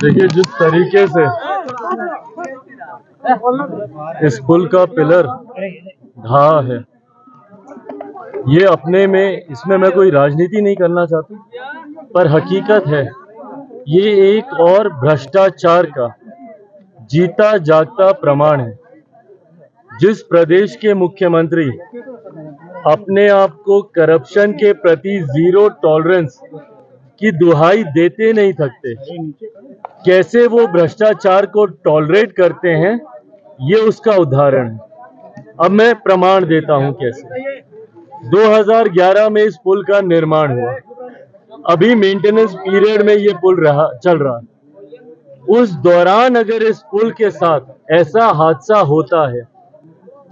देखिए, जिस तरीके से इस पुल का पिलर ढहा है, ये अपने में, इसमें मैं कोई राजनीति नहीं करना चाहता, पर हकीकत है ये एक और भ्रष्टाचार का जीता जागता प्रमाण है। जिस प्रदेश के मुख्यमंत्री अपने आप को करप्शन के प्रति जीरो टॉलरेंस की दुहाई देते नहीं थकते, कैसे वो भ्रष्टाचार को टॉलरेट करते हैं, ये उसका उदाहरण है। अब मैं प्रमाण देता हूं कैसे। 2011 में इस पुल का निर्माण हुआ, अभी मेंटेनेंस पीरियड में ये पुल चल रहा है। उस दौरान अगर इस पुल के साथ ऐसा हादसा होता है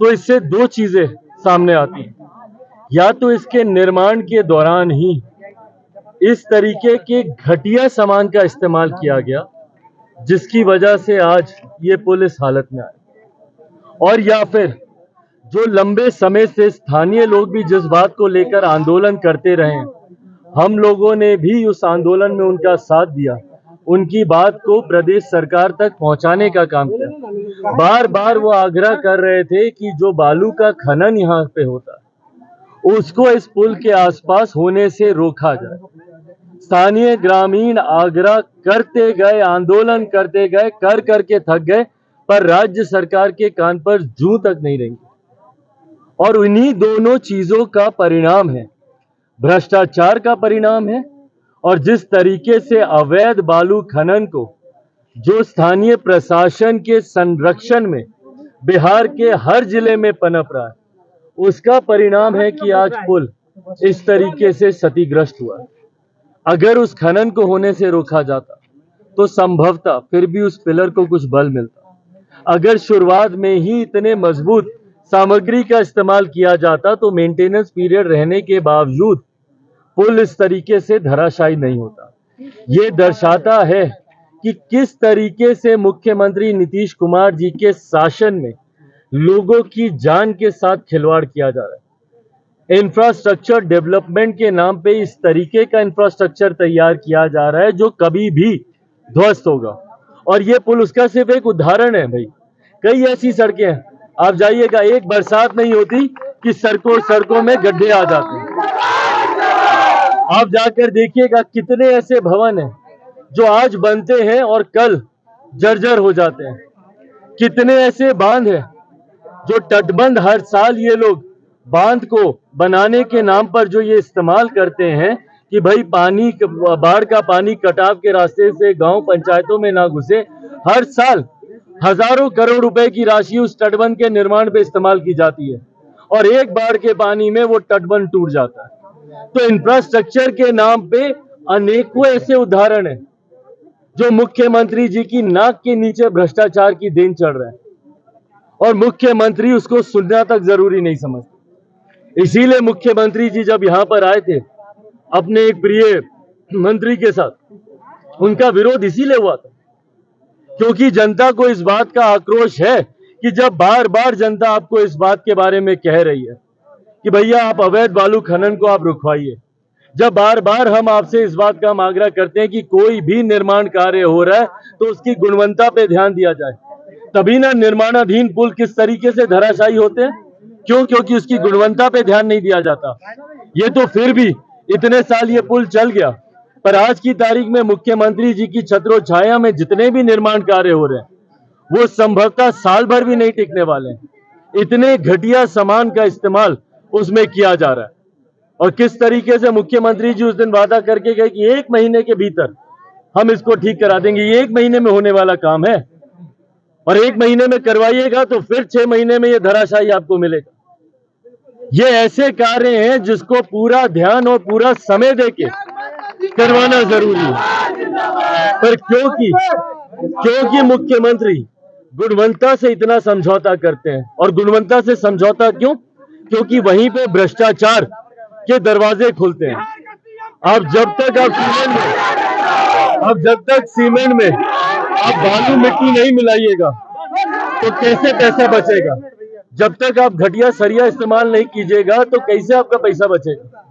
तो इससे दो चीजें सामने आती हैं। या तो इसके निर्माण के दौरान ही इस तरीके के घटिया सामान का इस्तेमाल किया गया जिसकी वजह से आज ये पुल इस हालत में आया, और या फिर जो लंबे समय से स्थानीय लोग भी जिस बात को लेकर आंदोलन करते रहे, हम लोगों ने भी उस आंदोलन में उनका साथ दिया, उनकी बात को प्रदेश सरकार तक पहुंचाने का काम किया। बार बार वो आग्रह कर रहे थे कि जो बालू का खनन यहाँ पे होता है उसको इस पुल के आसपास होने से रोका जाए। स्थानीय ग्रामीण आग्रह करते गए, आंदोलन करते गए, कर करके थक गए, पर राज्य सरकार के कान पर जूं तक नहीं रही। और उन्हीं दोनों चीजों का परिणाम है, भ्रष्टाचार का परिणाम है, और जिस तरीके से अवैध बालू खनन को जो स्थानीय प्रशासन के संरक्षण में बिहार के हर जिले में पनप रहा है, उसका परिणाम है कि आज पुल इस तरीके से क्षतिग्रस्त हुआ। अगर उस खनन को होने से रोका जाता तो संभवतः फिर भी उस पिलर को कुछ बल मिलता। अगर शुरुआत में ही इतने मजबूत सामग्री का इस्तेमाल किया जाता तो मेंटेनेंस पीरियड रहने के बावजूद पुल इस तरीके से धराशायी नहीं होता। ये दर्शाता है कि किस तरीके से मुख्यमंत्री नीतीश कुमार जी के शासन में लोगों की जान के साथ खिलवाड़ किया जा रहा है। इंफ्रास्ट्रक्चर डेवलपमेंट के नाम पे इस तरीके का इंफ्रास्ट्रक्चर तैयार किया जा रहा है जो कभी भी ध्वस्त होगा, और ये पुल उसका सिर्फ एक उदाहरण है। भाई, कई ऐसी सड़कें हैं, आप जाइएगा, एक बरसात नहीं होती कि सड़कों में गड्ढे आ जाते हैं। आप जाकर देखिएगा कितने ऐसे भवन हैं जो आज बनते हैं और कल जर्जर हो जाते हैं। कितने ऐसे बांध हैं जो तटबंध, हर साल ये लोग बांध को बनाने के नाम पर जो ये इस्तेमाल करते हैं कि भाई पानी, बाढ़ का पानी कटाव के रास्ते से गांव पंचायतों में ना घुसे, हर साल हजारों करोड़ रुपए की राशि उस तटबंध के निर्माण पे इस्तेमाल की जाती है, और एक बाढ़ के पानी में वो तटबंध टूट जाता है। तो इंफ्रास्ट्रक्चर के नाम पे अनेकों ऐसे उदाहरण हैं जो मुख्यमंत्री जी की नाक के नीचे भ्रष्टाचार की देन चढ़ रहे हैं, और मुख्यमंत्री उसको सुनना तक जरूरी नहीं समझते। इसीलिए मुख्यमंत्री जी जब यहां पर आए थे अपने एक प्रिय मंत्री के साथ, उनका विरोध इसीलिए हुआ था क्योंकि जनता को इस बात का आक्रोश है कि जब बार बार जनता आपको इस बात के बारे में कह रही है कि भैया आप अवैध बालू खनन को आप रुकवाइए, जब बार बार हम आपसे इस बात का हम आग्रह करते हैं कि कोई भी निर्माण कार्य हो रहा है तो उसकी गुणवत्ता पे ध्यान दिया जाए, तभी ना निर्माणाधीन पुल किस तरीके से धराशायी होते हैं। क्यों? क्योंकि उसकी गुणवत्ता पे ध्यान नहीं दिया जाता। ये तो फिर भी इतने साल ये पुल चल गया, पर आज की तारीख में मुख्यमंत्री जी की छत्रो छाया में जितने भी निर्माण कार्य हो रहे हैं वो संभवतः साल भर भी नहीं टिकने वाले हैं। इतने घटिया सामान का इस्तेमाल उसमें किया जा रहा है, और किस तरीके से मुख्यमंत्री जी उस दिन वादा करके गए कि 1 महीने के भीतर हम इसको ठीक करा देंगे। ये 1 महीने में होने वाला काम है, और 1 महीने में करवाइएगा तो फिर 6 महीने में ये धराशायी आपको मिलेगा। ये ऐसे कार्य हैं जिसको पूरा ध्यान और पूरा समय देके करवाना जरूरी है, पर क्योंकि मुख्यमंत्री गुणवत्ता से इतना समझौता करते हैं, और गुणवत्ता से समझौता क्यों? क्योंकि वहीं पे भ्रष्टाचार के दरवाजे खुलते हैं। अब जब तक सीमेंट में आप बालू मिट्टी नहीं मिलाइएगा तो कैसे पैसा बचेगा? जब तक आप घटिया सरिया इस्तेमाल नहीं कीजिएगा तो कैसे आपका पैसा बचेगा?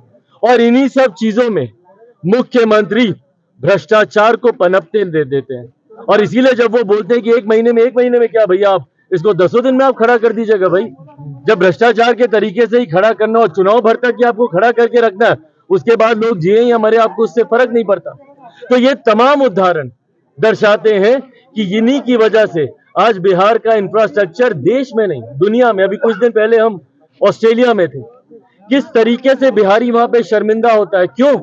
और इन्हीं सब चीजों में मुख्यमंत्री भ्रष्टाचार को पनपते दे देते हैं। और इसीलिए जब वो बोलते हैं कि एक महीने में क्या भैया, आप इसको 10 दिन में आप खड़ा कर दीजिएगा भाई। जब भ्रष्टाचार के तरीके से ही खड़ा करना और चुनाव भर तक ही आपको खड़ा करके रखना है, उसके बाद लोग जिए या मरे आपको उससे फर्क नहीं पड़ता। तो ये तमाम उदाहरण दर्शाते हैं कि इन्हीं की वजह से आज बिहार का इंफ्रास्ट्रक्चर देश में नहीं दुनिया में, अभी कुछ दिन पहले हम ऑस्ट्रेलिया में थे, किस तरीके से बिहारी वहां पे शर्मिंदा होता है। क्यों?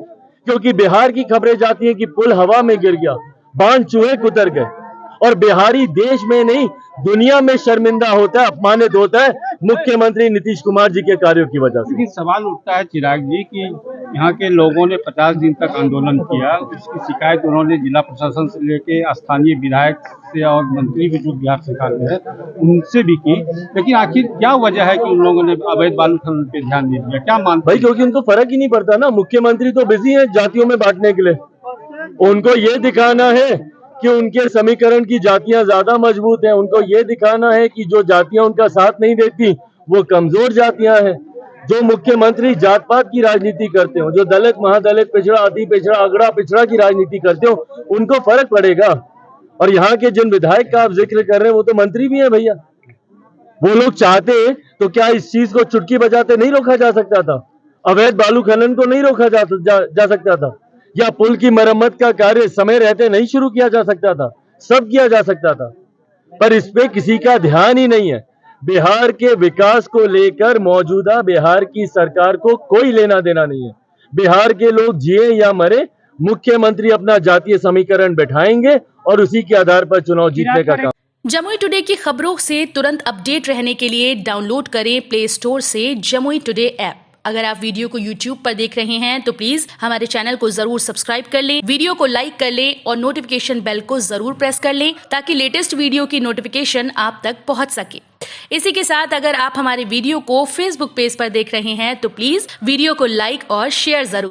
क्योंकि बिहार की खबरें जाती हैं कि पुल हवा में गिर गया, बांध चूहे कुतर गए, और बिहारी देश में नहीं दुनिया में शर्मिंदा होता है, अपमानित होता है मुख्यमंत्री नीतीश कुमार जी के कार्यों की वजह से। लेकिन सवाल उठता है चिराग जी कि यहाँ के लोगों ने 50 दिन तक आंदोलन किया, उसकी शिकायत उन्होंने जिला प्रशासन से लेके स्थानीय विधायक से और मंत्री भी जो बिहार सरकार में है उनसे भी की, लेकिन आखिर क्या वजह है कि उन लोगों ने अवैध बालू खनन पे ध्यान नहीं दिया? क्या मानते भाई? क्योंकि उनको फर्क ही नहीं पड़ता ना। मुख्यमंत्री तो बिजी है जातियों में बांटने के लिए। उनको ये दिखाना है कि उनके समीकरण की जातियां ज्यादा मजबूत हैं, उनको ये दिखाना है कि जो जातियां उनका साथ नहीं देती वो कमजोर जातियां हैं। जो मुख्यमंत्री जात पात की राजनीति करते हो, जो दलित महादलित पिछड़ा अति पिछड़ा अगड़ा पिछड़ा की राजनीति करते हो, उनको फर्क पड़ेगा। और यहाँ के जिन विधायक का आप जिक्र कर रहे हैं वो तो मंत्री भी है भैया। वो लोग चाहते तो क्या इस चीज को चुटकी बजाते नहीं रोका जा सकता था? अवैध बालू खनन को नहीं रोका जा सकता था? या पुल की मरम्मत का कार्य समय रहते नहीं शुरू किया जा सकता था? सब किया जा सकता था, पर इस पे किसी का ध्यान ही नहीं है। बिहार के विकास को लेकर मौजूदा बिहार की सरकार को कोई लेना देना नहीं है। बिहार के लोग जिए या मरे, मुख्यमंत्री अपना जातीय समीकरण बैठाएंगे और उसी के आधार पर चुनाव जीतने का काम। जमुई टुडे की खबरों से तुरंत अपडेट रहने के लिए डाउनलोड करें प्ले स्टोर से जमुई टुडे ऐप। अगर आप वीडियो को YouTube पर देख रहे हैं तो प्लीज हमारे चैनल को जरूर सब्सक्राइब कर लें, वीडियो को लाइक कर लें और नोटिफिकेशन बेल को जरूर प्रेस कर लें ताकि लेटेस्ट वीडियो की नोटिफिकेशन आप तक पहुंच सके। इसी के साथ अगर आप हमारे वीडियो को Facebook पेज पर देख रहे हैं तो प्लीज वीडियो को लाइक और शेयर जरूर